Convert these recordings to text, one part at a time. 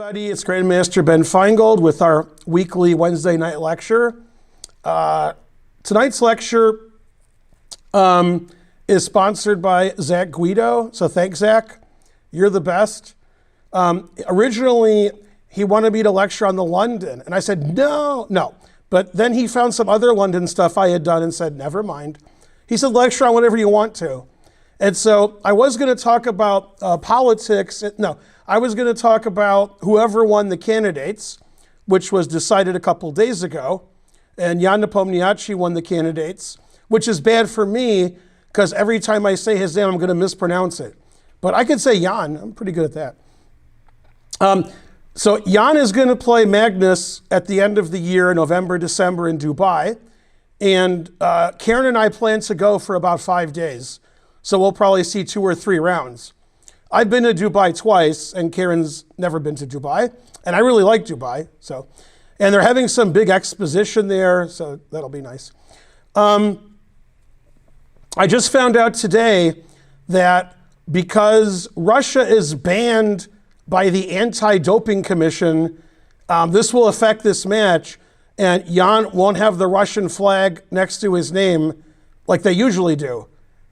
everybody. It's Grandmaster Ben Feingold with our weekly Wednesday night lecture. Tonight's lecture is sponsored by Zach Guido. So thanks, Zach. You're the best. Originally, he wanted me to lecture on the London. And I said, no. But then he found some other London stuff I had done and said, never mind. He said, lecture on whatever you want to. And so I was going to talk about politics. I was going to talk about whoever won the candidates, which was decided a couple days ago. And Jan Nepomniachtchi won the candidates, which is bad for me because every time I say his name, I'm going to mispronounce it. But I can say Jan. I'm pretty good at that. So Jan is going to play Magnus at the end of the year, November, December in Dubai. And Karen and I plan to go for about 5 days. So we'll probably see 2 or 3 rounds. I've been to Dubai twice, and Karen's never been to Dubai. And I really like Dubai. And they're having some big exposition there, so that'll be nice. I just found out today that because Russia is banned by the Anti-Doping Commission, this will affect this match, and Jan won't have the Russian flag next to his name like they usually do.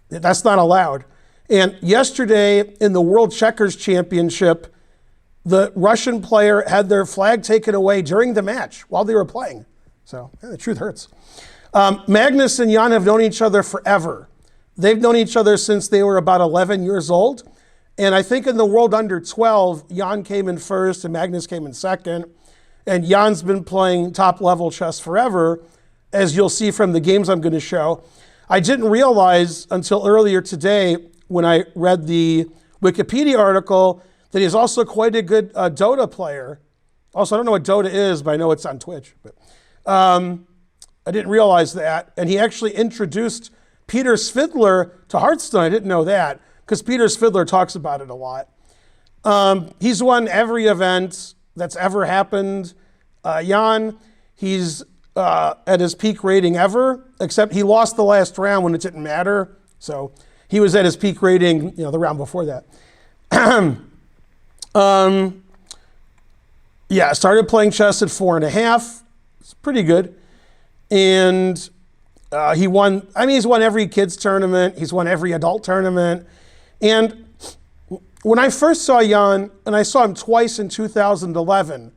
That's not allowed. And yesterday in the World Checkers Championship, the Russian player had their flag taken away during the match while they were playing. So the truth hurts. Magnus and Jan have known each other forever. They've known each other since they were about 11 years old. And I think in the World Under 12, Jan came in first and Magnus came in second. And Jan's been playing top level chess forever, as you'll see from the games I'm going to show. I didn't realize until earlier today when I read the Wikipedia article that he's also quite a good Dota player. Also, I don't know what Dota is, but I know it's on Twitch. But I didn't realize that. And he actually introduced Peter Svidler to Hearthstone. I didn't know that because Peter Svidler talks about it a lot. He's won every event that's ever happened. Jan, he's at his peak rating ever, except he lost the last round when it didn't matter. So he was at his peak rating, the round before that. Started playing chess at 4.5. It's pretty good. And he's won every kids tournament. He's won every adult tournament. And when I first saw Jan, and I saw him twice in 2011,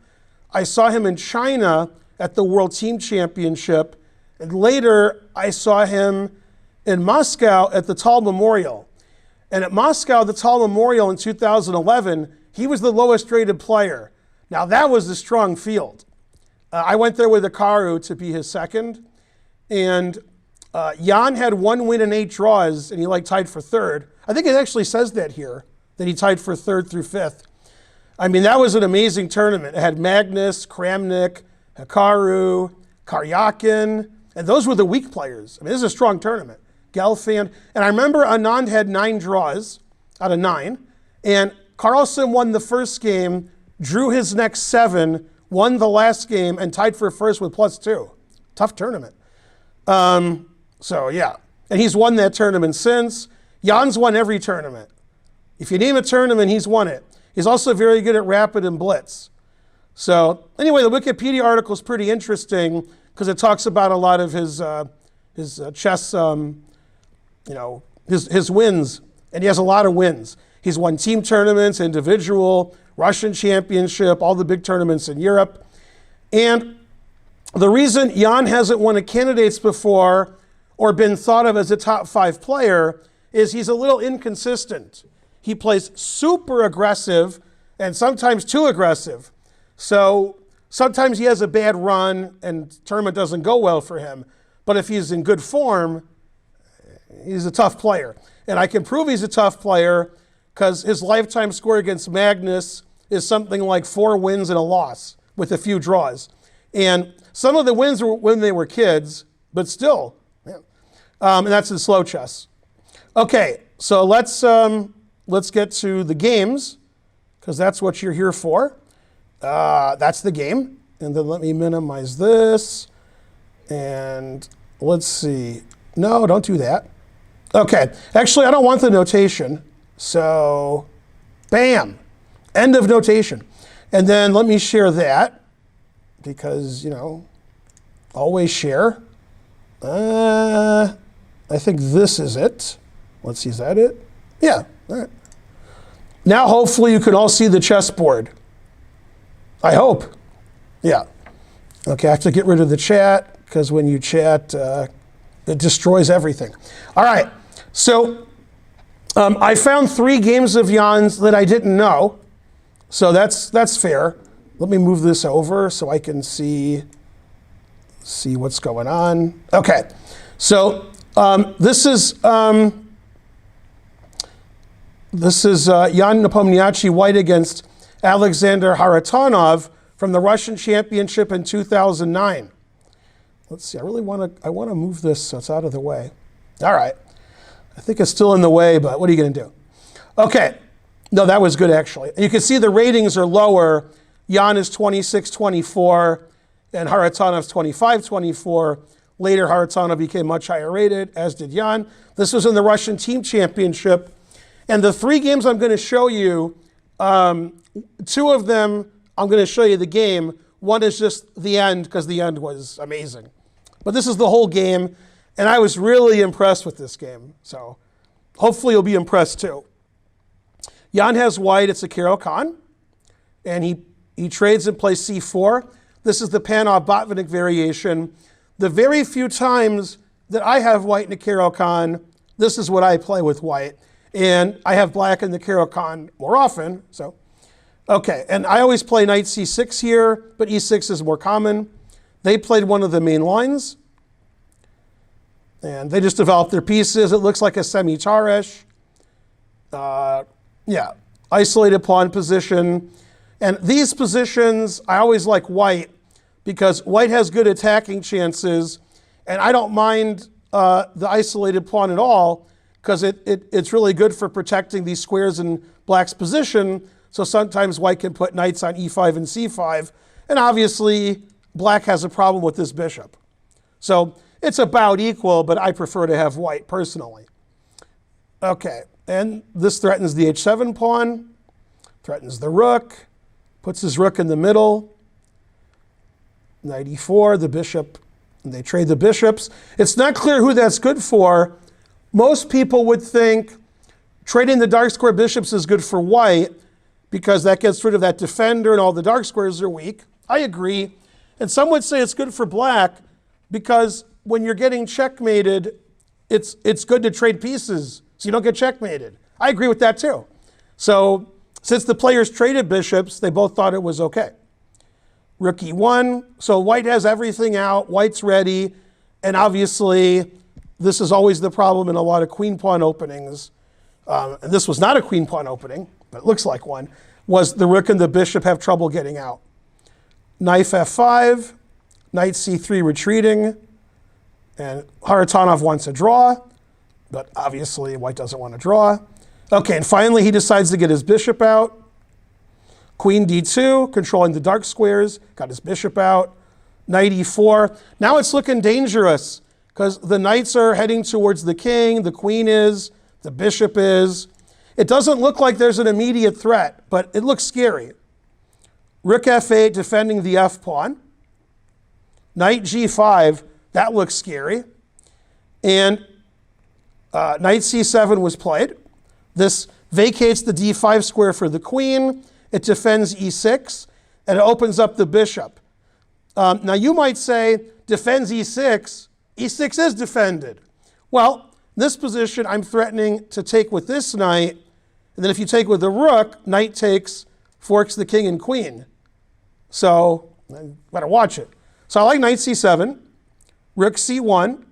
I saw him in China at the World Team Championship. And later, I saw him in Moscow at the Tall Memorial. And at Moscow, the Tall Memorial in 2011, he was the lowest rated player. Now that was a strong field. I went there with Akaru to be his second. And Jan had 1 win and 8 draws, and he tied for 3rd. I think it actually says that here, that he tied for 3rd through 5th. I mean, that was an amazing tournament. It had Magnus, Kramnik, Hikaru, Karyakin, and those were the weak players. I mean, this is a strong tournament. Gelfand. And I remember Anand had 9 draws out of 9. And Carlsen won the first game, drew his next 7, won the last game, and tied for first with +2. Tough tournament. And he's won that tournament since. Jan's won every tournament. If you name a tournament, he's won it. He's also very good at rapid and blitz. So anyway, the Wikipedia article is pretty interesting because it talks about a lot of his chess, his wins, and he has a lot of wins. He's won team tournaments, individual, Russian championship, all the big tournaments in Europe. And the reason Jan hasn't won a candidates before or been thought of as a top 5 player is he's a little inconsistent. He plays super aggressive and sometimes too aggressive. So sometimes he has a bad run and tournament doesn't go well for him. But if he's in good form, he's a tough player. And I can prove he's a tough player because his lifetime score against Magnus is something like 4 wins and a loss with a few draws. And some of the wins were when they were kids, but still. And that's in slow chess. Okay, so let's get to the games because that's what you're here for. That's the game. And then let me minimize this. And let's see. No, don't do that. Okay, actually, I don't want the notation. So, bam, end of notation. And then let me share that because, always share. I think this is it. Let's see, is that it? Yeah, all right. Now hopefully you can all see the chessboard. I hope. Yeah. Okay, I have to get rid of the chat because when you chat, it destroys everything. All right, so I found 3 games of Jan's that I didn't know. So that's fair. Let me move this over so I can see what's going on. Okay, so this is Jan Nepomniachtchi white against Aleksandr Kharitonov from the Russian Championship in 2009. Let's see, I want to move this so it's out of the way. All right, I think it's still in the way, but what are you going to do? Okay, no, that was good actually. You can see the ratings are lower. Jan is 26-24 and Kharitonov's 25-24. Later, Kharitonov became much higher rated, as did Jan. This was in the Russian Team Championship. And the 3 games I'm going to show you, 2 of them, I'm going to show you the game. One is just the end, because the end was amazing. But this is the whole game, and I was really impressed with this game. So hopefully you'll be impressed too. Jan has white, it's a Karo-Kan, and he trades and plays c4. This is the Panov-Botvinnik variation. The very few times that I have white in a Karo-Kan, this is what I play with white. And I have black in the Karo-Kan more often, so. Okay, and I always play knight c6 here, but e6 is more common. They played one of the main lines. And they just developed their pieces. It looks like a semi-Taresh. Yeah, isolated pawn position. And these positions, I always like white because white has good attacking chances. And I don't mind the isolated pawn at all because it's really good for protecting these squares in black's position. So sometimes white can put knights on e5 and c5. And obviously, black has a problem with this bishop. So it's about equal, but I prefer to have white personally. Okay, and this threatens the h7 pawn, threatens the rook, puts his rook in the middle. Knight e4, the bishop, and they trade the bishops. It's not clear who that's good for. Most people would think trading the dark square bishops is good for white because that gets rid of that defender and all the dark squares are weak. I agree. And some would say it's good for black because when you're getting checkmated, it's good to trade pieces so you don't get checkmated. I agree with that too. So since the players traded bishops, they both thought it was okay. Rook e1, so white has everything out, white's ready, and obviously this is always the problem in a lot of queen pawn openings. And this was not a queen pawn opening, but it looks like one, was the rook and the bishop have trouble getting out. Knight f5, knight c3 retreating, and Kharitonov wants a draw, but obviously white doesn't want to draw. Okay, and finally he decides to get his bishop out. Queen d2, controlling the dark squares, got his bishop out. Knight e4. Now it's looking dangerous because the knights are heading towards the king, the queen is, the bishop is. It doesn't look like there's an immediate threat, but it looks scary. Rook f8, defending the f pawn. Knight g5, that looks scary. And knight c7 was played. This vacates the d5 square for the queen. It defends e6, and it opens up the bishop. Now you might say, defends e6. e6 is defended. Well, in this position, I'm threatening to take with this knight, and then if you take with the rook, knight takes, forks the king and queen. So, you better watch it. So I like knight c7, rook c1,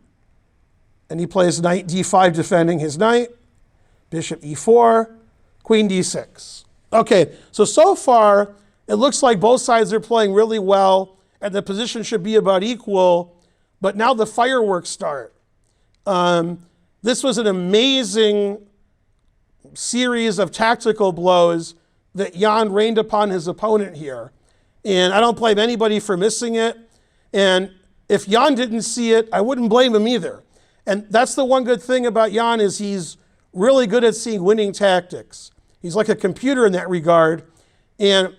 and he plays knight d5 defending his knight, bishop e4, queen d6. Okay, so far, it looks like both sides are playing really well, and the position should be about equal, but now the fireworks start. This was an amazing series of tactical blows that Jan rained upon his opponent here. And I don't blame anybody for missing it. And if Jan didn't see it, I wouldn't blame him either. And that's the one good thing about Jan is he's really good at seeing winning tactics. He's like a computer in that regard. And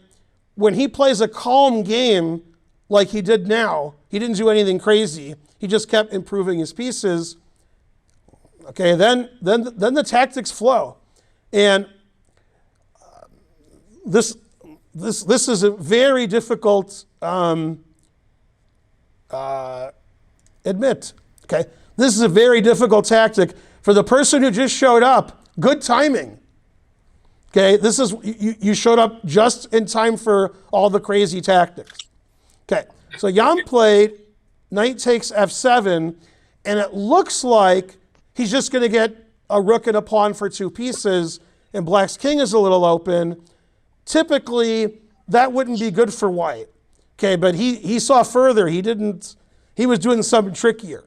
when he plays a calm game like he did now, he didn't do anything crazy. He just kept improving his pieces. Okay, then the tactics flow. And this is a very difficult admit. Okay, this is a very difficult tactic for the person who just showed up. Good timing. Okay, this is you showed up just in time for all the crazy tactics. Okay, so Jan played knight takes f7, and it looks like he's just going to get a rook and a pawn for 2 pieces, and black's king is a little open. Typically, that wouldn't be good for white. Okay, but he saw further. He was doing something trickier.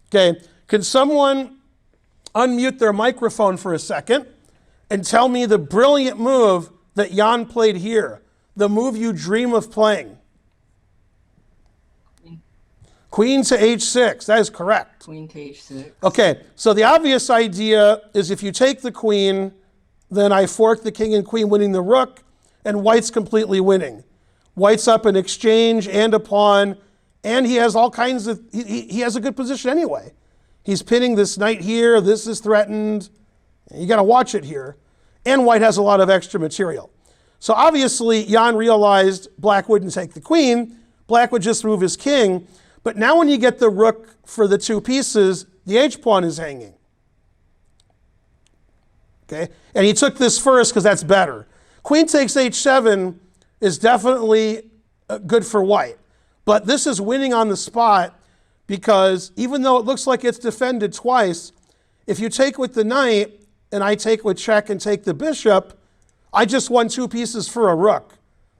Okay, can someone unmute their microphone for a second and tell me the brilliant move that Jan played here, the move you dream of playing? Queen to h6, that is correct. Queen to h6. Okay, so the obvious idea is if you take the queen, then I fork the king and queen, winning the rook, and white's completely winning. White's up an exchange and a pawn, and he has all kinds of, he has a good position anyway. He's pinning this knight here, this is threatened. You gotta watch it here. And white has a lot of extra material. So obviously, Jan realized black wouldn't take the queen, black would just move his king, but now when you get the rook for the 2 pieces, the h-pawn is hanging. Okay, and he took this first because that's better. Queen takes h7 is definitely good for white, but this is winning on the spot because even though it looks like it's defended twice, if you take with the knight and I take with check and take the bishop, I just won 2 pieces for a rook.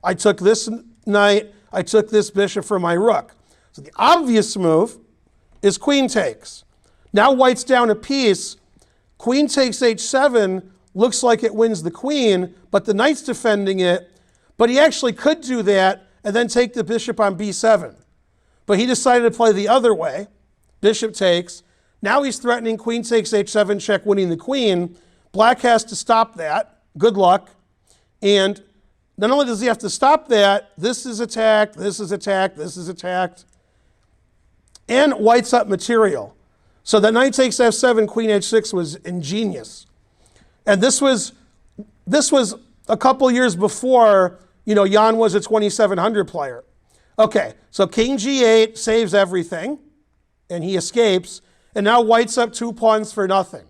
I took this knight, I took this bishop for my rook. So the obvious move is queen takes. Now white's down a piece. Queen takes h7, looks like it wins the queen, but the knight's defending it. But he actually could do that and then take the bishop on b7. But he decided to play the other way. Bishop takes. Now he's threatening queen takes h7 check, winning the queen. Black has to stop that. Good luck. And not only does he have to stop that, this is attacked, this is attacked, this is attacked. And white's up material. So that knight takes f7, queen h6 was ingenious. And this was a couple years before, Jan was a 2700 player. Okay, so king g8 saves everything, and he escapes. And now white's up 2 pawns for nothing.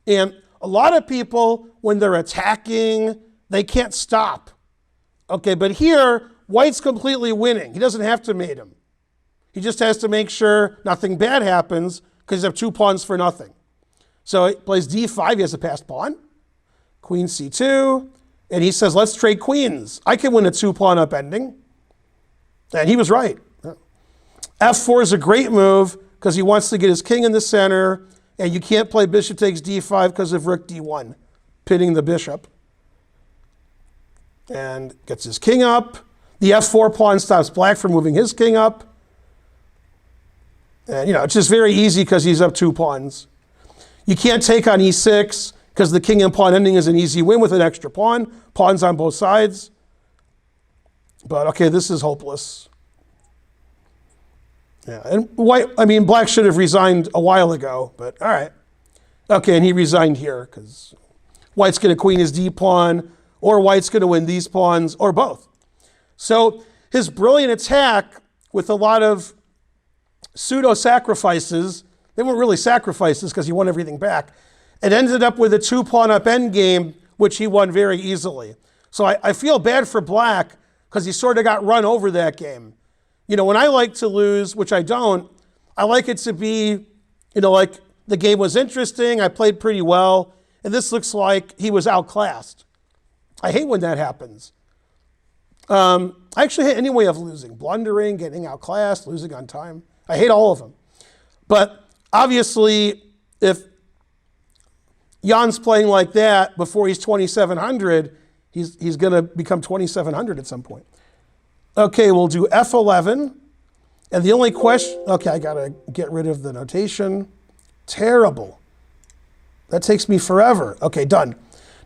And a lot of people, when they're attacking, they can't stop. Okay, but here, white's completely winning. He doesn't have to mate him. He just has to make sure nothing bad happens because he's up 2 pawns for nothing. So he plays d5, he has a passed pawn. Queen c2, and he says, let's trade queens. I can win a 2-pawn upending. And he was right. f4 is a great move because he wants to get his king in the center, and you can't play bishop takes d5 because of rook d1, pinning the bishop. And gets his king up. The f4 pawn stops black from moving his king up. And it's just very easy because he's up 2 pawns. You can't take on e6 because the king and pawn ending is an easy win with an extra pawn. Pawns on both sides. But okay, this is hopeless. Yeah, and black should have resigned a while ago, but all right. Okay, and he resigned here because white's going to queen his d pawn, or white's going to win these pawns, or both. So his brilliant attack with a lot of pseudo-sacrifices, they weren't really sacrifices because he won everything back. It ended up with a 2-pawn up endgame, which he won very easily. So I feel bad for black because he sort of got run over that game. When I like to lose, which I don't, I like it to be, like the game was interesting, I played pretty well, and this looks like he was outclassed. I hate when that happens. I actually hate any way of losing. Blundering, getting outclassed, losing on time. I hate all of them. But obviously, if Jan's playing like that before he's 2700, he's going to become 2700 at some point. Okay, we'll do f11. And the only question, okay, I got to get rid of the notation. Terrible. That takes me forever. Okay, done.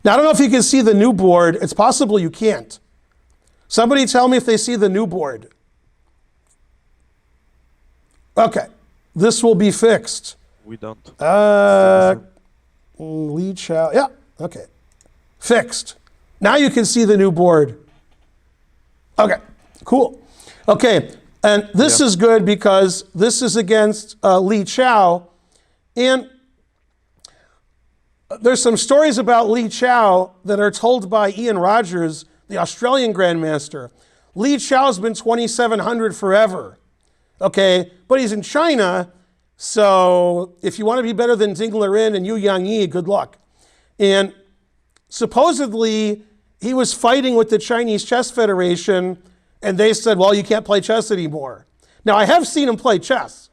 Now, I don't know if you can see the new board. It's possible you can't. Somebody tell me if they see the new board. Okay, this will be fixed. We don't. Li Chao, yeah, okay. Fixed. Now you can see the new board. Okay, cool. Okay, and this is good because this is against Li Chao. And there's some stories about Li Chao that are told by Ian Rogers, the Australian Grandmaster. Li Chao's been 2,700 forever. Okay, but he's in China, so if you want to be better than Ding Liren and Yu Yangyi, good luck. And supposedly, he was fighting with the Chinese Chess Federation, and they said, well, you can't play chess anymore. Now, I have seen him play chess.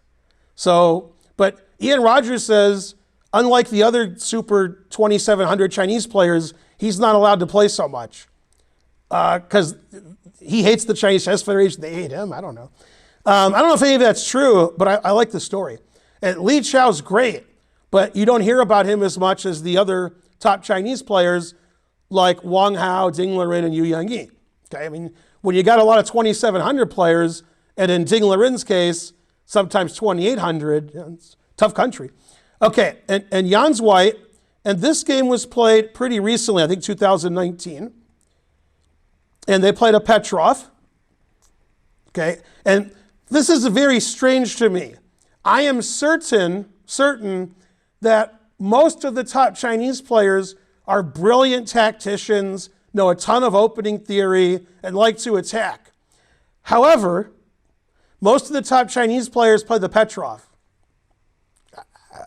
So, but Ian Rogers says, unlike the other super 2,700 Chinese players, he's not allowed to play so much. Because he hates the Chinese Chess Federation, they hate him, I don't know. I don't know if any of that's true, but I like the story. And Li Chao's great, but you don't hear about him as much as the other top Chinese players like Wang Hao, Ding Liren, and Yu Yangyi. Okay, I mean, when you got a lot of 2,700 players, and in Ding Liren's case, sometimes 2,800, it's a tough country. Okay, and Jan's white, and this game was played pretty recently, I think 2019. And they played a Petrov. Okay, and this is very strange to me. I am certain that most of the top Chinese players are brilliant tacticians, know a ton of opening theory, and like to attack. However, most of the top Chinese players play the Petrov.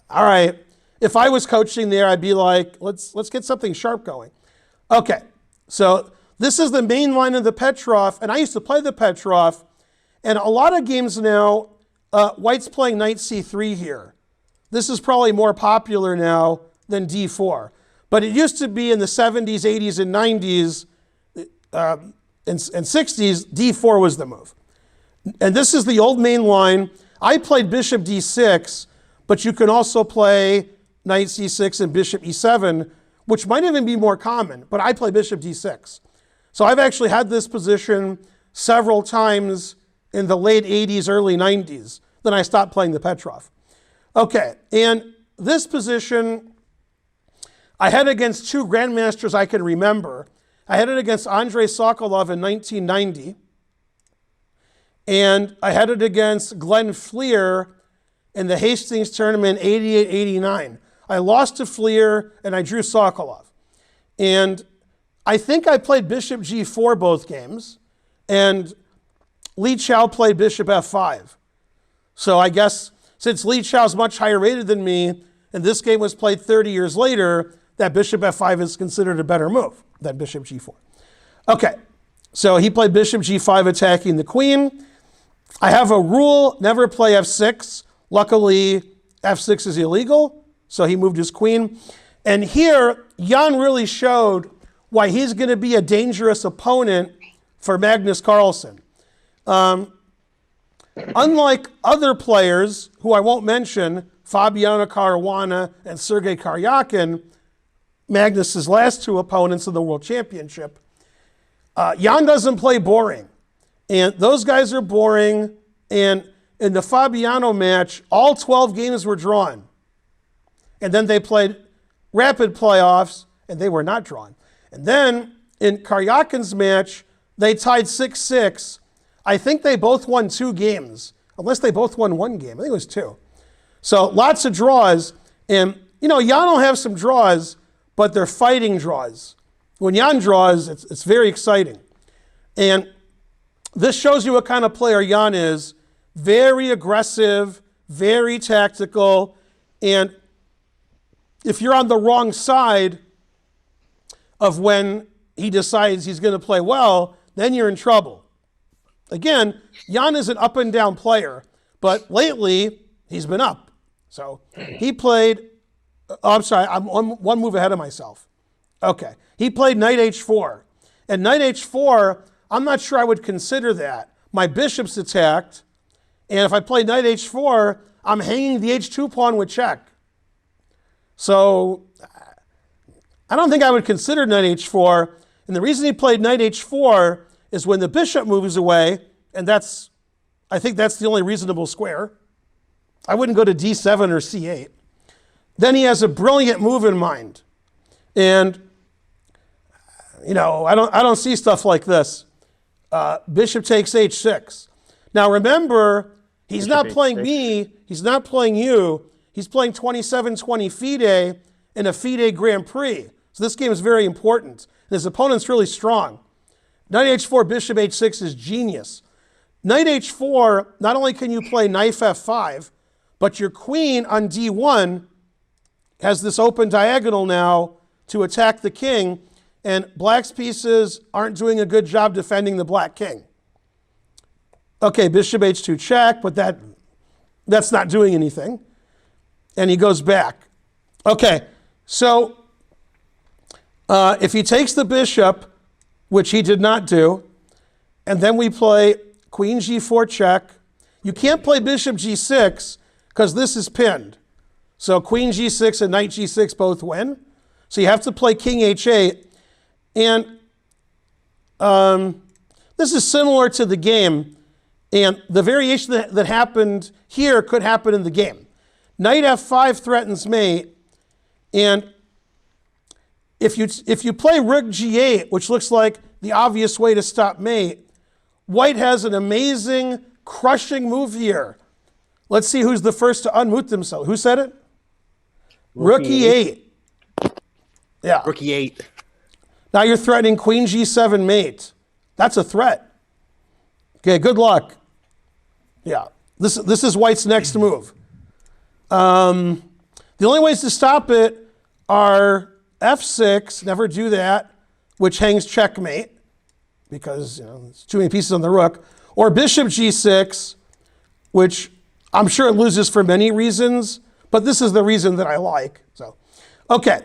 All right, if I was coaching there, I'd be like, let's get something sharp going. Okay, so this is the main line of the Petrov, and I used to play the Petrov, and a lot of games now, white's playing knight c3 here. This is probably more popular now than d4. But it used to be in the 70s, 80s, and 90s, and 60s, d4 was the move. And this is the old main line. I played bishop d6, but you can also play knight c6 and bishop e7, which might even be more common, but I play bishop d6. So I've actually had this position several times in the late 80s, early 90s. Then I stopped playing the Petrov. Okay, and this position, I had against two grandmasters I can remember. I had it against Andrei Sokolov in 1990, and I had it against Glenn Fleer in the Hastings tournament 88-89. I lost to Fleer, and I drew Sokolov. And I think I played bishop g4 both games, and Li Chao played bishop f5. So I guess since Li Chao's much higher rated than me, and this game was played 30 years later, that bishop f5 is considered a better move than bishop g4. Okay, so he played bishop g5 attacking the queen. I have a rule, never play f6. Luckily, f6 is illegal, so he moved his queen. And here, Jan really showed why he's going to be a dangerous opponent for Magnus Carlsen. Unlike other players, who I won't mention, Fabiano Caruana and Sergei Karyakin, Magnus's last two opponents in the World Championship, Jan doesn't play boring. And those guys are boring. And in the Fabiano match, all 12 games were drawn. And then they played rapid playoffs, and they were not drawn. And then in Karyakin's match, they tied 6-6. I think they both won 2 games, unless they both won 1 game. I think it was 2. So lots of draws. And, you know, Jan will have some draws, but they're fighting draws. When Jan draws, it's very exciting. And this shows you what kind of player Jan is. Very aggressive, very tactical. And if you're on the wrong side of when he decides he's going to play well, then you're in trouble. Again, Jan is an up and down player, but lately he's been up. So he played, I'm sorry, I'm one move ahead of myself. Okay, he played knight h4. And knight h4, I'm not sure I would consider that. My bishop's attacked, and if I play knight h4, I'm hanging the h2 pawn with check. So I don't think I would consider knight h4. And the reason he played knight h4 is when the bishop moves away, and I think that's the only reasonable square. I wouldn't go to d7 or c8. Then he has a brilliant move in mind. And, I don't see stuff like this. Bishop takes h6. Now remember, he's not playing me, he's not playing you, he's playing 27-20 FIDE in a FIDE Grand Prix. So this game is very important. And his opponent's really strong. Knight h4, bishop h6 is genius. Knight h4, not only can you play knight f5, but your queen on d1 has this open diagonal now to attack the king, and black's pieces aren't doing a good job defending the black king. Okay, bishop h2 check, but that's not doing anything. And he goes back. Okay, so if he takes the bishop, which he did not do, and then we play queen g4 check. You can't play bishop g6 because this is pinned. So queen g6 and knight g6 both win. So you have to play king h8. And this is similar to the game. And the variation that happened here could happen in the game. Knight f5 threatens mate. And if you play rook g8, which looks like the obvious way to stop mate, white has an amazing, crushing move here. Let's see who's the first to unmute themselves. Who said it? Rook e8. Yeah. Rook e8. Now you're threatening queen g7 mate. That's a threat. Okay, good luck. Yeah, this is white's next move. The only ways to stop it are f6, never do that, which hangs checkmate, because there's too many pieces on the rook, or bishop g6, which I'm sure it loses for many reasons, but this is the reason that I like. So, okay.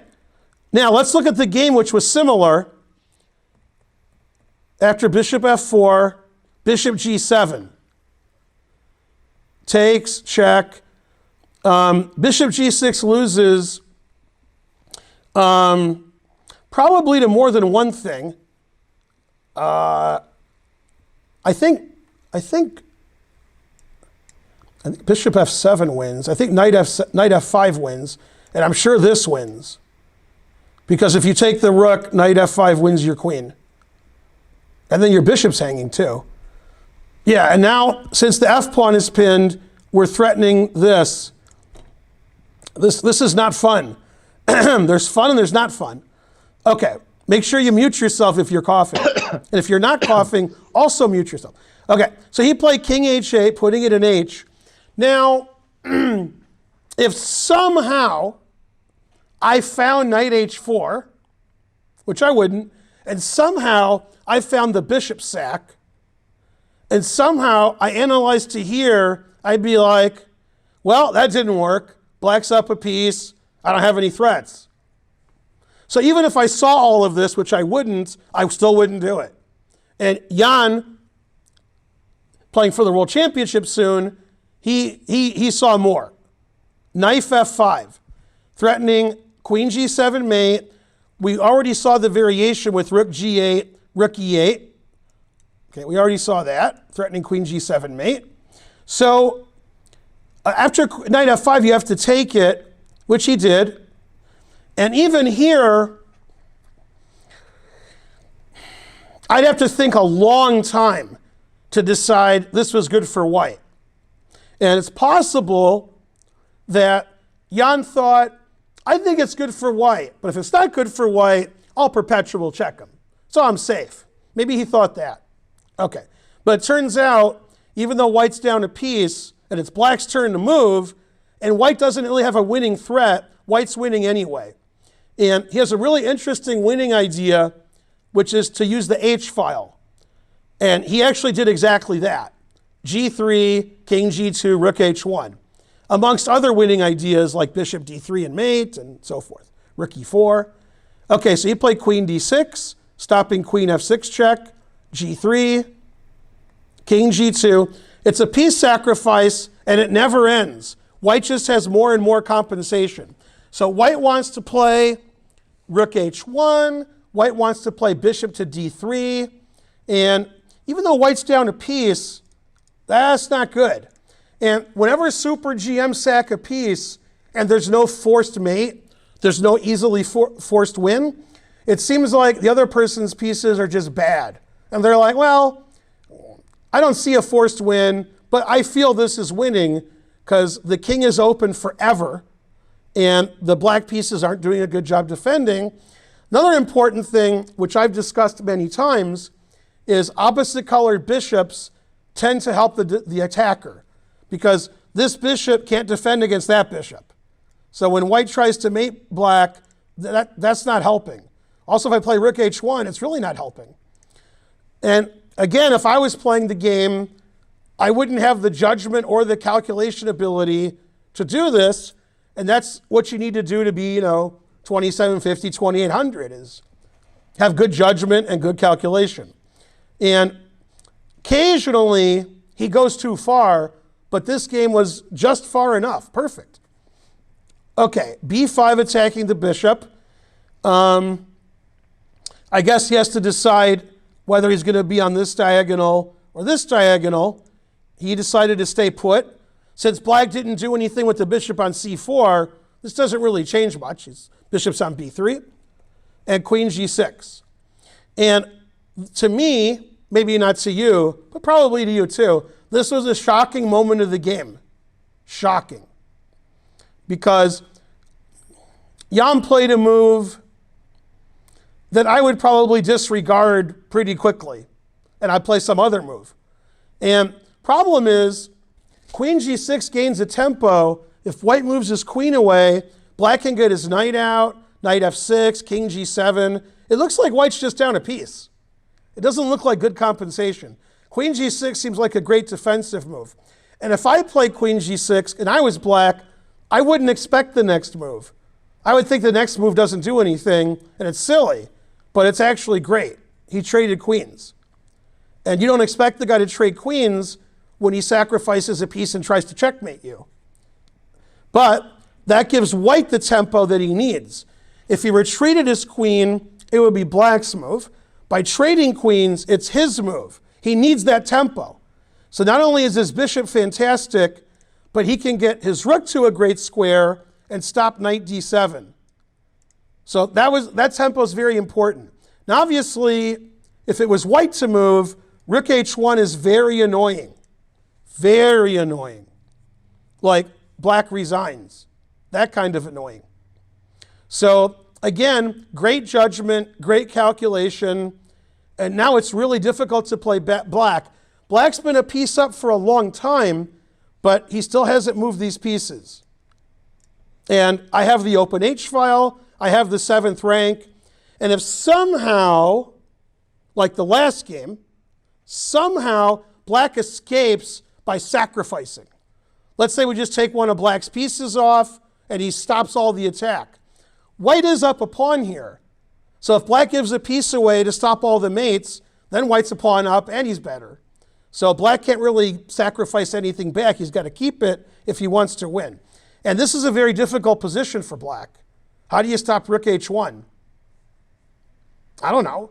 Now let's look at the game, which was similar. After bishop f4, bishop g7. Takes, check. Bishop g6 loses probably to more than one thing. I think bishop f7 wins. I think knight f5 wins, and I'm sure this wins. Because if you take the rook, knight f5 wins your queen. And then your bishop's hanging too. Yeah, and now, since the f pawn is pinned, we're threatening this. This is not fun. There's fun and there's not fun. Okay, make sure you mute yourself if you're coughing. And if you're not coughing, also mute yourself. Okay, so he played king h8, putting it in h. Now, if somehow I found knight h4, which I wouldn't, and somehow I found the bishop sack, and somehow I analyzed to here, I'd be like, well, that didn't work. Black's up a piece. I don't have any threats. So even if I saw all of this, which I wouldn't, I still wouldn't do it. And Jan, playing for the World Championship soon, he saw more. Knight f5, threatening queen g7 mate. We already saw the variation with rook g8, rook e8. Okay, we already saw that, threatening queen g7 mate. So after knight f5, you have to take it, which he did. And even here, I'd have to think a long time to decide this was good for white. And it's possible that Jan thought, I think it's good for white, but if it's not good for white, I'll perpetual check him. So I'm safe. Maybe he thought that. Okay. But it turns out, even though white's down a piece, and it's black's turn to move, and white doesn't really have a winning threat, white's winning anyway. And he has a really interesting winning idea, which is to use the H file. And he actually did exactly that. G3, king G2, rook H1. Amongst other winning ideas like bishop D3 and mate and so forth. Rook E4. Okay, so he played queen D6, stopping queen F6 check, G3, king G2. It's a piece sacrifice and it never ends. White just has more and more compensation. So white wants to play rook H1, white wants to play bishop to D3, and even though white's down a piece, that's not good. And whenever super GM sack a piece and there's no forced mate, there's no easily forced win, it seems like the other person's pieces are just bad. And they're like, well, I don't see a forced win, but I feel this is winning because the king is open forever and the black pieces aren't doing a good job defending. Another important thing, which I've discussed many times, is opposite colored bishops tend to help the attacker because this bishop can't defend against that bishop. So when white tries to mate black, that's not helping. Also, if I play rook h1, it's really not helping. And again, if I was playing the game, I wouldn't have the judgment or the calculation ability to do this. And that's what you need to do to be, 2750, 2800 is have good judgment and good calculation. And occasionally he goes too far, but this game was just far enough. Perfect. Okay, b5 attacking the bishop. I guess he has to decide whether he's going to be on this diagonal or this diagonal. He decided to stay put. Since black didn't do anything with the bishop on c4, this doesn't really change much. Bishop's on b3 and queen g6. And to me, maybe not to you, but probably to you too, this was a shocking moment of the game. Shocking. Because Jan played a move that I would probably disregard pretty quickly, and I'd play some other move. And problem is, queen g6 gains a tempo. If white moves his queen away, black can get his knight out, knight f6, king g7. It looks like white's just down a piece. It doesn't look like good compensation. Queen g6 seems like a great defensive move. And if I play queen g6 and I was black, I wouldn't expect the next move. I would think the next move doesn't do anything, and it's silly, but it's actually great. He traded queens. And you don't expect the guy to trade queens when he sacrifices a piece and tries to checkmate you. But that gives white the tempo that he needs. If he retreated his queen, it would be black's move. By trading queens, it's his move. He needs that tempo. So not only is his bishop fantastic, but he can get his rook to a great square and stop knight d7. So that tempo is very important. Now obviously, if it was white to move, rook h1 is very annoying. Very annoying. Like black resigns. That kind of annoying. So again, great judgment, great calculation, and now it's really difficult to play black. Black's been a piece up for a long time, but he still hasn't moved these pieces. And I have the open H file, I have the 7th rank, and if somehow, like the last game, somehow black escapes by sacrificing. Let's say we just take one of black's pieces off and he stops all the attack. White is up a pawn here. So if black gives a piece away to stop all the mates, then white's a pawn up and he's better. So black can't really sacrifice anything back. He's got to keep it if he wants to win. And this is a very difficult position for black. How do you stop rook h1? I don't know.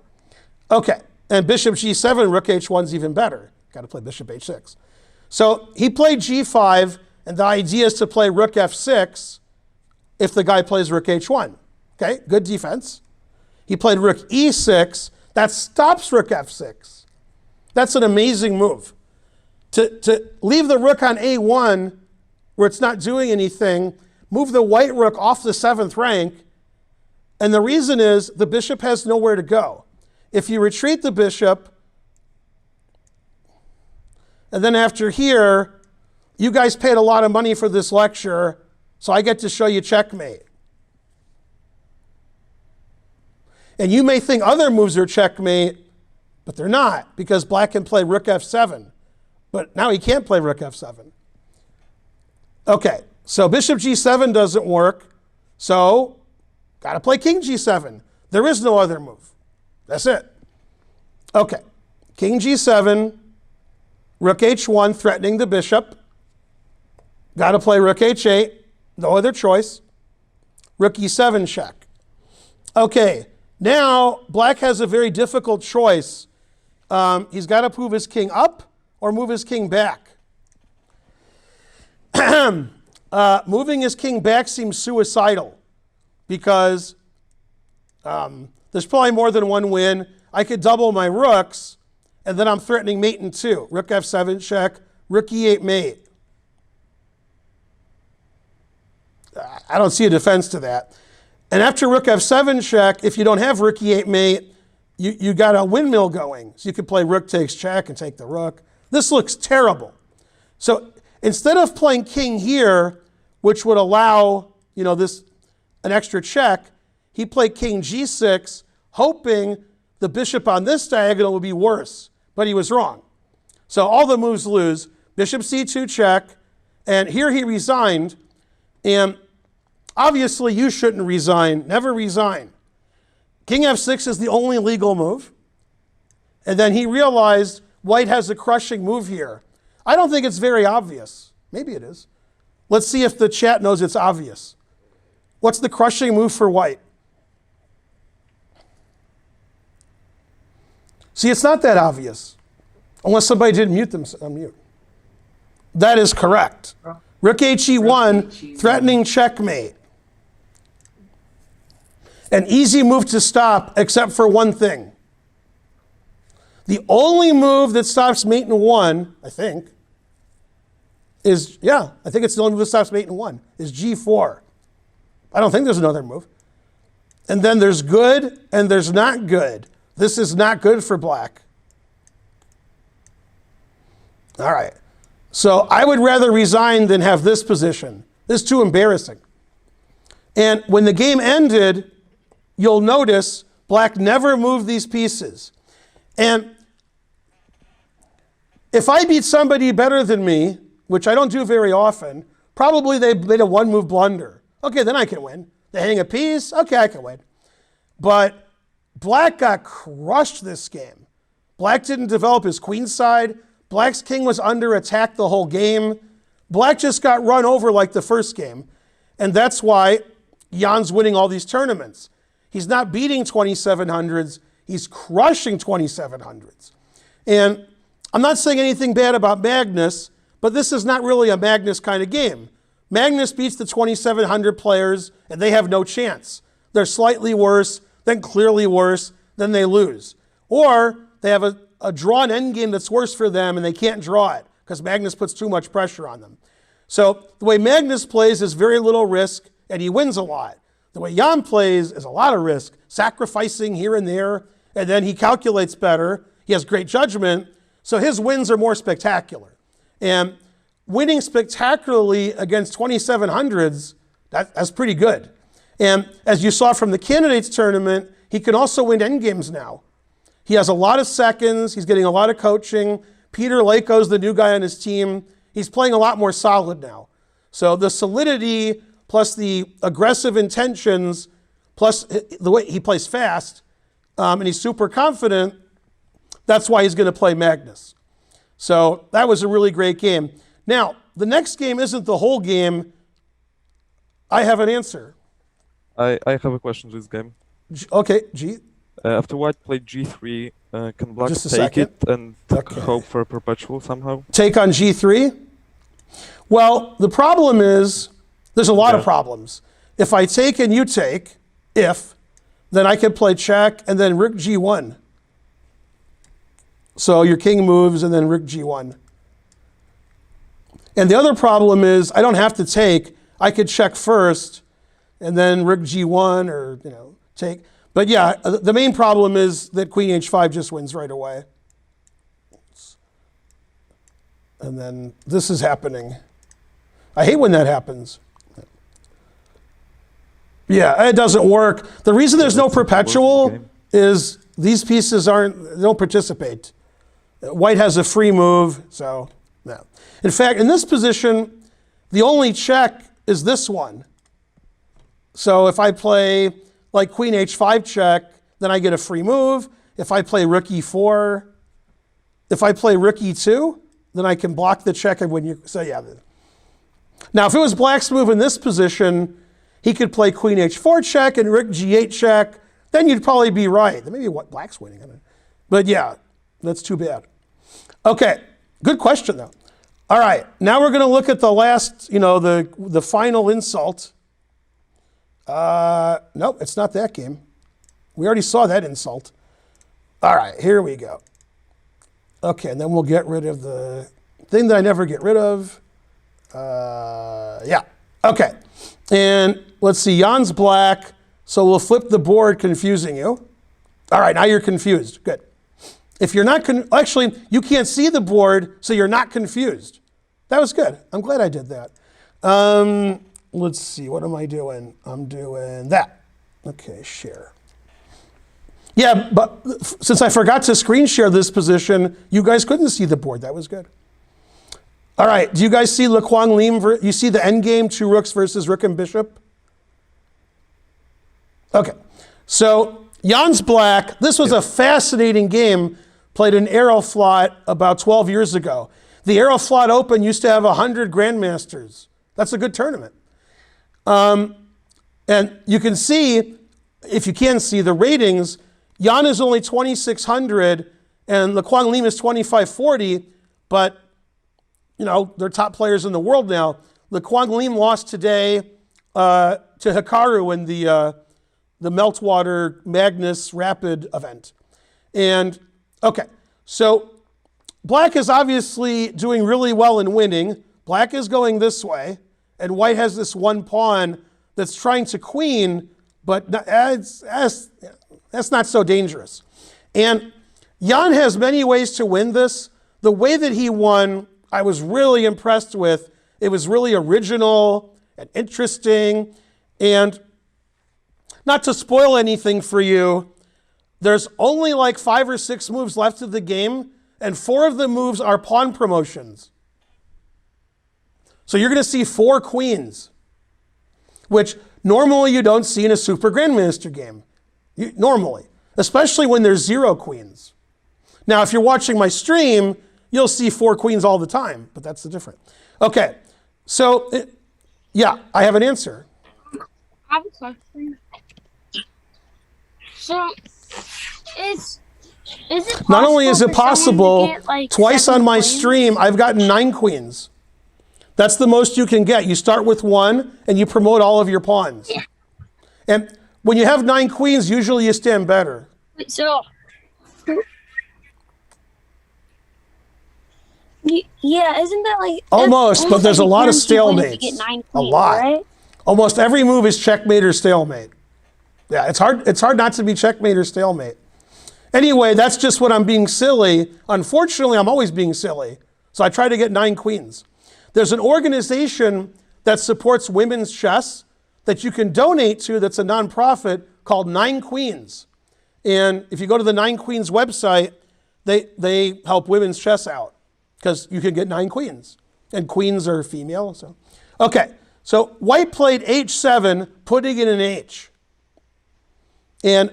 Okay, and bishop g7, rook h1 is even better. Got to play bishop h6. So he played g5, and the idea is to play rook f6 if the guy plays rook h1. Okay, good defense. He played rook e6. That stops rook f6. That's an amazing move. To leave the rook on a1 where it's not doing anything, move the white rook off the 7th rank, and the reason is the bishop has nowhere to go. If you retreat the bishop, and then after here, you guys paid a lot of money for this lecture, so I get to show you checkmate. And you may think other moves are checkmate, but they're not, because black can play rook f7. But now he can't play rook f7. Okay, so bishop g7 doesn't work, so got to play king g7. There is no other move. That's it. Okay, king g7, rook h1 threatening the bishop. Got to play rook h8, no other choice. Rook e7 check. Okay, now black has a very difficult choice. he's got to move his king up or move his king back. Moving his king back seems suicidal because there's probably more than one win. I could double my rooks, and then I'm threatening mate in 2. Rook f7 check, rook e8 mate. I don't see a defense to that. And after rook f7 check, if you don't have rook e8 mate, you got a windmill going. So you could play rook takes check and take the rook. This looks terrible. So instead of playing king here, which would allow, this an extra check, he played king g6, hoping the bishop on this diagonal would be worse, but he was wrong. So all the moves lose. Bishop c2 check, and here he resigned, and obviously you shouldn't resign, never resign. King f6 is the only legal move, and then he realized white has a crushing move here. I don't think it's very obvious. Maybe it is. Let's see if the chat knows it's obvious. What's the crushing move for white? See, it's not that obvious, unless somebody didn't mute them. Unmute. That is correct. Rook he1, threatening checkmate. An easy move to stop, except for one thing. The only move that stops mate in 1, I think, is, I think it's the only move that stops mate in 1, is g4. I don't think there's another move. And then there's good and there's not good. This is not good for black. All right. So I would rather resign than have this position. This is too embarrassing. And when the game ended, you'll notice black never moved these pieces. And if I beat somebody better than me, which I don't do very often, probably they made a one-move blunder. Okay, then I can win. They hang a piece, okay, I can win. But black got crushed this game. Black didn't develop his queen side. Black's king was under attack the whole game. Black just got run over like the first game. And that's why Jan's winning all these tournaments. He's not beating 2700s, he's crushing 2700s. And I'm not saying anything bad about Magnus, but this is not really a Magnus kind of game. Magnus beats the 2700 players and they have no chance. They're slightly worse, then clearly worse, then they lose. Or they have a drawn endgame that's worse for them and they can't draw it because Magnus puts too much pressure on them. So the way Magnus plays is very little risk and he wins a lot. The way Jan plays is a lot of risk, sacrificing here and there, and then he calculates better. He has great judgment, so his wins are more spectacular. And winning spectacularly against 2700s, that's pretty good. And as you saw from the candidates tournament, he can also win endgames now. He has a lot of seconds, he's getting a lot of coaching. Peter Lako's the new guy on his team. He's playing a lot more solid now. So the solidity plus the aggressive intentions, plus the way he plays fast, and he's super confident, that's why he's going to play Magnus. So that was a really great game. Now, the next game isn't the whole game. I have an answer. I have a question to this game. Okay, G. After white played g3, can black Just a take second. it and hope for a perpetual somehow? Take on g3? Well, the problem is, there's a lot of problems. If I take and you take, then I can play check and then rook g1. So your king moves and then rook g1. And the other problem is I don't have to take. I could check first and then rook g1 or take. But yeah, the main problem is that queen h5 just wins right away. And then this is happening. I hate when that happens. Yeah, it doesn't work. The reason there's no perpetual is these pieces they don't participate. White has a free move, so no. In fact, in this position, the only check is this one. So if I play like queen h5 check, then I get a free move. If I play rook e4, if I play rook e2, then I can block the check and win you. So yeah. Now, if it was black's move in this position, he could play queen h4 check and rook g8 check. Then you'd probably be right. Maybe what black's winning. But yeah, That's too bad. Okay, good question though. All right, now we're going to look at the last, the final insult. Nope, it's not that game. We already saw that insult. All right, here we go. Okay, and then we'll get rid of the thing that I never get rid of. Yeah, okay. And let's see, Jan's black, so we'll flip the board, confusing you. All right, now you're confused, good. If you're not, actually, you can't see the board, so you're not confused. That was good, I'm glad I did that. Let's see, what am I doing? I'm doing that. Okay, share. Yeah, but since I forgot to screen share this position, you guys couldn't see the board, that was good. All right, do you guys see Le Quang Liem? You see the end game, 2 rooks versus rook and bishop? Okay, so Jan's black. This was a fascinating game, played in Aeroflot about 12 years ago. The Aeroflot Open used to have 100 grandmasters. That's a good tournament. And you can see, if you can see the ratings, Jan is only 2,600 and Le Quang Liem is 2,540, but they're top players in the world now. Le Quang Liem lost today to Hikaru in the Meltwater Magnus Rapid event. And okay, so black is obviously doing really well in winning. Black is going this way, and white has this one pawn that's trying to queen, but that's not so dangerous. And Jan has many ways to win this. The way that he won, I was really impressed with. It was really original and interesting. And not to spoil anything for you, there's only like 5 or 6 moves left of the game, and 4 of the moves are pawn promotions. So you're going to see 4 queens, which normally you don't see in a Super Grandmaster game. Normally, especially when there's 0 queens. Now, if you're watching my stream, you'll see 4 queens all the time, but that's the difference. Okay, so yeah, I have an answer. I have a question. So, is it possible? Not only is it possible, get, like, twice on my queens? stream, I've gotten 9 queens. That's the most you can get. You start with 1 and you promote all of your pawns. Yeah. And when you have 9 queens, usually you stand better. Wait, so, yeah, isn't that like Almost, but there's a lot of stalemates. Get 9 queens, A lot. Right? Almost every move is checkmate or stalemate. Yeah, it's hard not to be checkmate or stalemate. Anyway, that's just when I'm being silly. Unfortunately, I'm always being silly. So I try to get 9 queens. There's an organization that supports women's chess that you can donate to that's a nonprofit called 9 Queens. And if you go to the 9 Queens website, they help women's chess out because you can get 9 queens. And queens are female. So, okay, so white played h7, putting in an h. And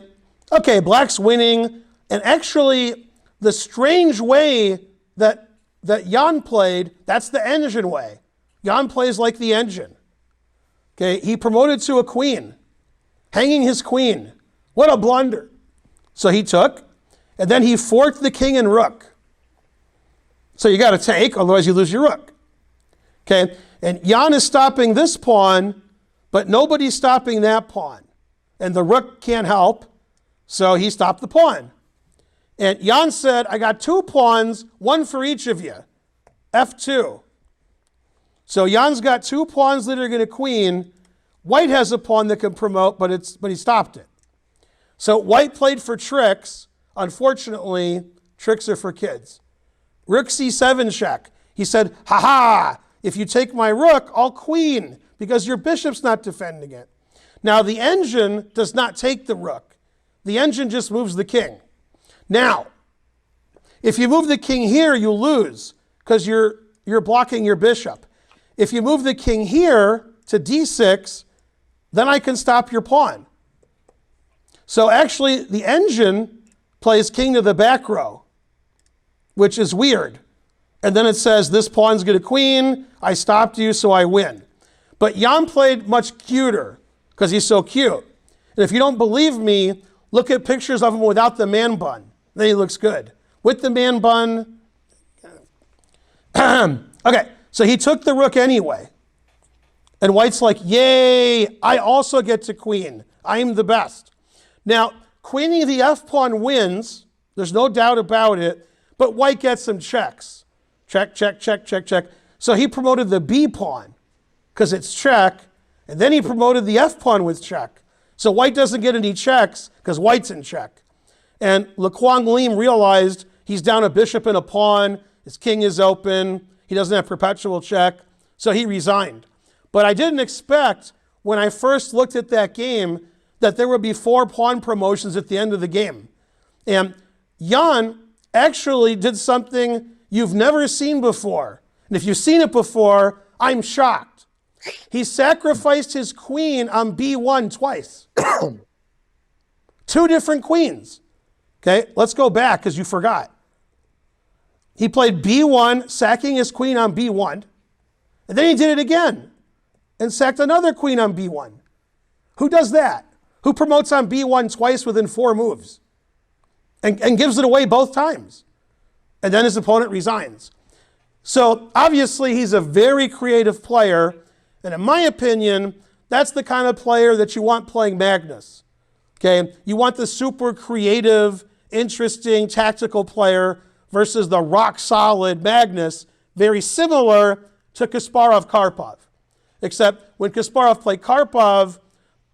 okay, black's winning. And actually, the strange way that Jan played, that's the engine way. Jan plays like the engine. Okay, he promoted to a queen, hanging his queen. What a blunder. So he took, and then he forked the king and rook. So you got to take, otherwise you lose your rook. Okay, and Jan is stopping this pawn, but nobody's stopping that pawn. And the rook can't help, so he stopped the pawn. And Jan said, I got 2 pawns, 1 for each of you. F2. So Jan's got 2 pawns that are going to queen. White has a pawn that can promote, but he stopped it. So white played for tricks. Unfortunately, tricks are for kids. Rook c7 check. He said, ha, if you take my rook, I'll queen, because your bishop's not defending it. Now, the engine does not take the rook. The engine just moves the king. Now, if you move the king here, you lose, because you're blocking your bishop. If you move the king here to d6, then I can stop your pawn. So actually, the engine plays king to the back row, which is weird. And then it says, this pawn's going to queen, I stopped you, so I win. But Jan played much cuter, because he's so cute. And if you don't believe me, look at pictures of him without the man bun. Then he looks good. with the man bun. Okay, so he took the rook anyway. And white's like, yay, I also get to queen. I'm the best. Now, queening the f-pawn wins. There's no doubt about it. But white gets some checks. Check, check, check, check, check. So he promoted the b-pawn because it's check. And then he promoted the f-pawn with check. So white doesn't get any checks because white's in check. And Quang Liem realized he's down a bishop and a pawn. His king is open. He doesn't have perpetual check. So he resigned. But I didn't expect when I first looked at that game that there would be 4 pawn promotions at the end of the game. And Jan actually did something you've never seen before. And if you've seen it before, I'm shocked. He sacrificed his queen on b1 twice. 2 different queens. Okay, let's go back because you forgot. He played b1, sacking his queen on b1. And then he did it again and sacked another queen on b1. Who does that? Who promotes on b1 twice within 4 moves and gives it away both times? And then his opponent resigns. So obviously he's a very creative player. And in my opinion, that's the kind of player that you want playing Magnus. Okay, you want the super creative, interesting, tactical player versus the rock solid Magnus, very similar to Kasparov-Karpov. Except when Kasparov played Karpov,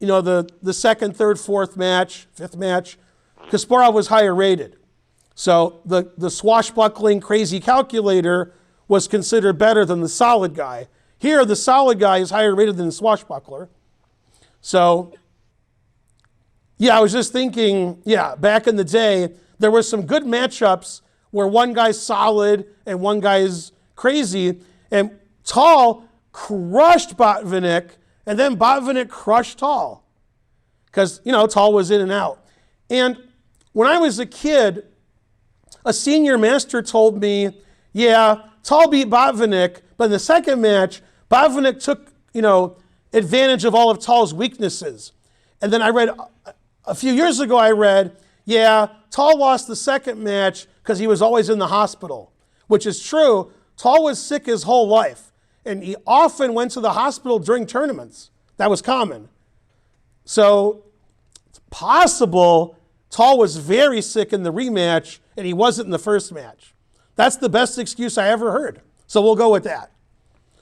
you know, the second, third, fourth match, fifth match, Kasparov was higher rated. So the swashbuckling, crazy calculator was considered better than the solid guy. Here, the solid guy is higher rated than the swashbuckler. So, yeah, I was just thinking, yeah, back in the day, there were some good matchups where one guy's solid and one guy's crazy. And Tal crushed Botvinnik, and then Botvinnik crushed Tal. Because, you know, Tal was in and out. And when I was a kid, a senior master told me, yeah, Tal beat Botvinnik, but in the second match, Botvinnik took, you know, advantage of all of Tal's weaknesses. And then I read, a few years ago I read, yeah, Tal lost the second match because he was always in the hospital, which is true. Tal was sick his whole life, and he often went to the hospital during tournaments. That was common. So it's possible Tal was very sick in the rematch, and he wasn't in the first match. That's the best excuse I ever heard. So we'll go with that.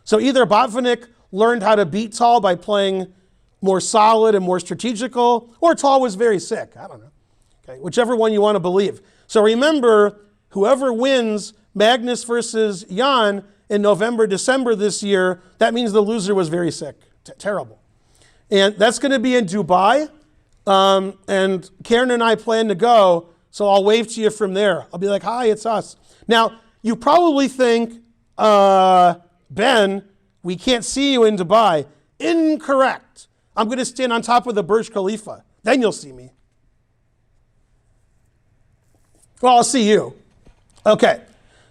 So either Botvinnik learned how to beat Tal by playing more solid and more strategical, or Tal was very sick. I don't know. Okay, whichever one you want to believe. So remember, whoever wins Magnus versus Jan in November, December this year, that means the loser was very sick. Terrible. And that's going to be in Dubai. And Karen and I plan to go, so I'll wave to you from there. I'll be like, hi, it's us. Now, you probably think, Ben, we can't see you in Dubai. Incorrect. I'm going to stand on top of the Burj Khalifa. Then you'll see me. Well, I'll see you. Okay.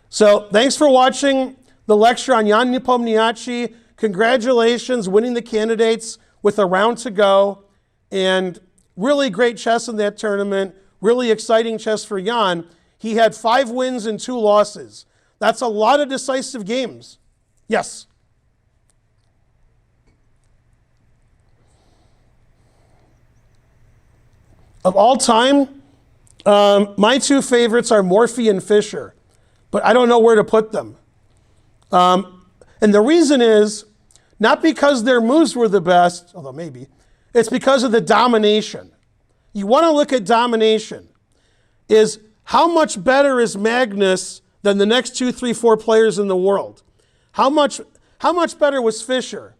So thanks for watching the lecture on Jan Nepomniachtchi. Congratulations winning the candidates with a round to go. And really great chess in that tournament. Really exciting chess for Jan. He had 5 wins and 2 losses. That's a lot of decisive games. Yes? Of all time, my 2 favorites are Morphy and Fischer, but I don't know where to put them. And the reason is, not because their moves were the best, although maybe, it's because of the domination. You want to look at domination. Is how much better is Magnus than the next 2, 3, 4 players in the world? How much better was Fischer?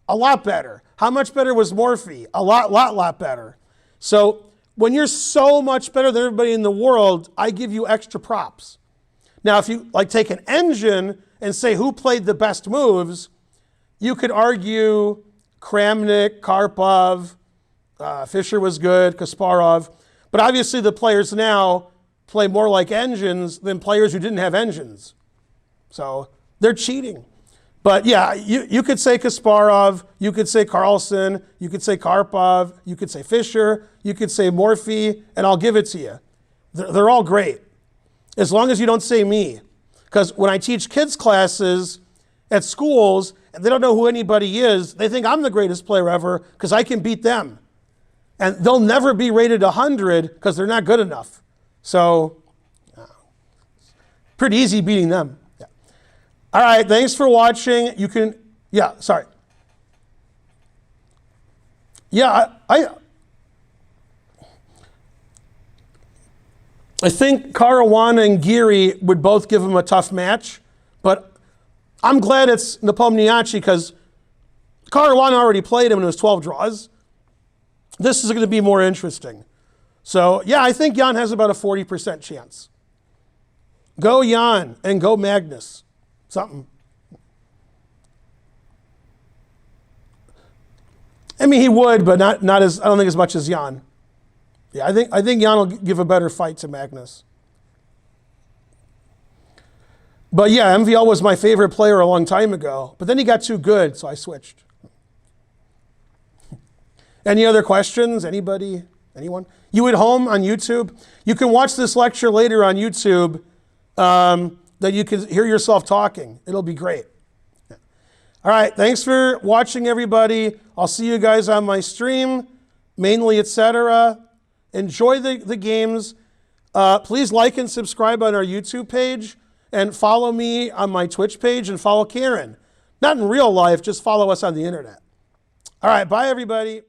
A lot better. How much better was Morphy? A lot better. So when you're so much better than everybody in the world, I give you extra props. Now, if you like take an engine and say who played the best moves, you could argue Kramnik, Karpov, Fischer was good, Kasparov. But obviously the players now play more like engines than players who didn't have engines. So they're cheating. But yeah, you could say Kasparov, you could say Carlsen, you could say Karpov, you could say Fischer, you could say Morphy, and I'll give it to you. They're all great. as long as you don't say me. Because when I teach kids classes at schools, and they don't know who anybody is, they think I'm the greatest player ever because I can beat them. And they'll never be rated 100 because they're not good enough. So, pretty easy beating them. Yeah. All right, thanks for watching. You can, yeah, sorry. Yeah, I think Caruana and Geary would both give him a tough match, but I'm glad it's Nepomniachtchi because Caruana already played him and it was 12 draws. This is going to be more interesting. So, yeah, I think Jan has about a 40% chance. Go Jan and go Magnus. Something. I mean, he would, but not as, I don't think as much as Jan. Yeah, I think Jan will give a better fight to Magnus. But yeah, MVL was my favorite player a long time ago, but then he got too good, so I switched. Any other questions? Anybody? Anyone? You at home on YouTube? You can watch this lecture later on YouTube that you can hear yourself talking. It'll be great. All right, thanks for watching, everybody. I'll see you guys on my stream, mainly, etc. Enjoy the games. Please like and subscribe on our YouTube page and follow me on my Twitch page and follow Karen. Not in real life, just follow us on the internet. All right, bye, everybody.